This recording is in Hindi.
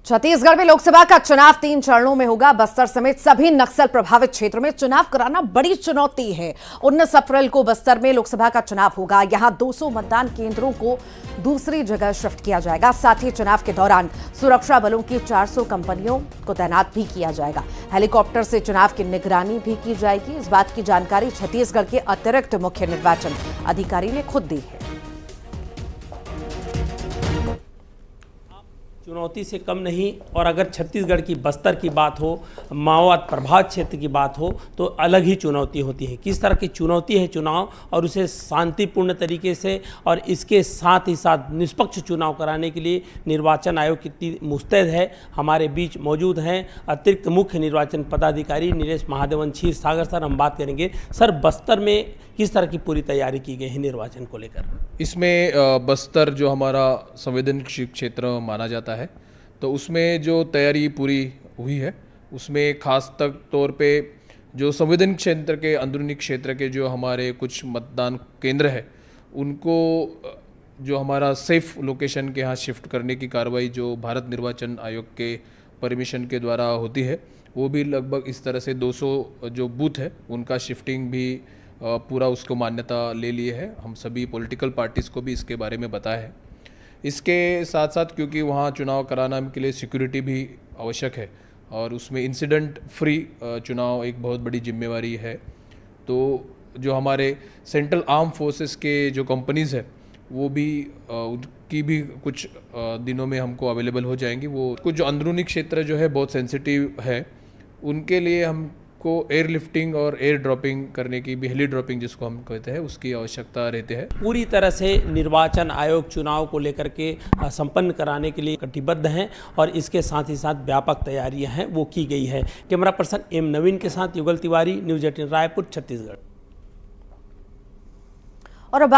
छत्तीसगढ़ में लोकसभा का चुनाव 3 चरणों में होगा। बस्तर समेत सभी नक्सल प्रभावित क्षेत्रों में चुनाव कराना बड़ी चुनौती है। 19 अप्रैल को बस्तर में लोकसभा का चुनाव होगा। यहां 200 मतदान केंद्रों को दूसरी जगह शिफ्ट किया जाएगा। साथ ही चुनाव के दौरान सुरक्षा बलों की 400 कंपनियों को तैनात भी किया जाएगा। हेलीकॉप्टर से चुनाव की निगरानी भी की जाएगी। इस बात की जानकारी छत्तीसगढ़ के अतिरिक्त मुख्य निर्वाचन अधिकारी ने खुद दी है। चुनौती से कम नहीं। और अगर छत्तीसगढ़ की बस्तर की बात हो, माओवाद प्रभावित क्षेत्र की बात हो, तो अलग ही चुनौती होती है। किस तरह की चुनौती है चुनाव, और उसे शांतिपूर्ण तरीके से और इसके साथ ही साथ निष्पक्ष चुनाव कराने के लिए निर्वाचन आयोग कितनी मुस्तैद है। हमारे बीच मौजूद हैं अतिरिक्त मुख्य निर्वाचन पदाधिकारी नीलेश महादेवन क्षीरसागर सर। हम बात करेंगे सर, बस्तर में किस तरह की पूरी तैयारी की गई है निर्वाचन को लेकर? इसमें बस्तर जो हमारा संवेदनशील क्षेत्र माना जाता है, तो उसमें जो तैयारी पूरी हुई है, उसमें खास तौर पे जो संवेदन क्षेत्र के अंदरूनी क्षेत्र के जो हमारे कुछ मतदान केंद्र है, उनको जो हमारा सेफ लोकेशन के यहाँ शिफ्ट करने की कार्रवाई जो भारत निर्वाचन आयोग के परमिशन के द्वारा होती है, वो भी लगभग इस तरह से 200 जो बूथ है उनका शिफ्टिंग भी पूरा उसको मान्यता ले लिए है। हम सभी पॉलिटिकल पार्टीज़ को भी इसके बारे में बताया है। इसके साथ साथ क्योंकि वहाँ चुनाव कराना के लिए सिक्योरिटी भी आवश्यक है और उसमें इंसिडेंट फ्री चुनाव एक बहुत बड़ी जिम्मेवारी है, तो जो हमारे सेंट्रल आर्म फोर्सेस के जो कंपनीज़ है वो भी उनकी भी कुछ दिनों में हमको अवेलेबल हो जाएंगी। वो कुछ जो अंदरूनी क्षेत्र जो है बहुत सेंसिटिव है, उनके लिए हमको एयर लिफ्टिंग और एयर ड्रॉपिंग करने की भी, हेली ड्रॉपिंग जिसको हम कहते हैं, उसकी आवश्यकता रहती है। पूरी तरह से निर्वाचन आयोग चुनाव को लेकर के संपन्न कराने के लिए कटिबद्ध हैं और इसके साथ ही साथ व्यापक तैयारियां हैं वो की गई है। कैमरा पर्सन एम नवीन के साथ युगल तिवारी, न्यूज़ 18 रायपुर, छत्तीसगढ़। और अब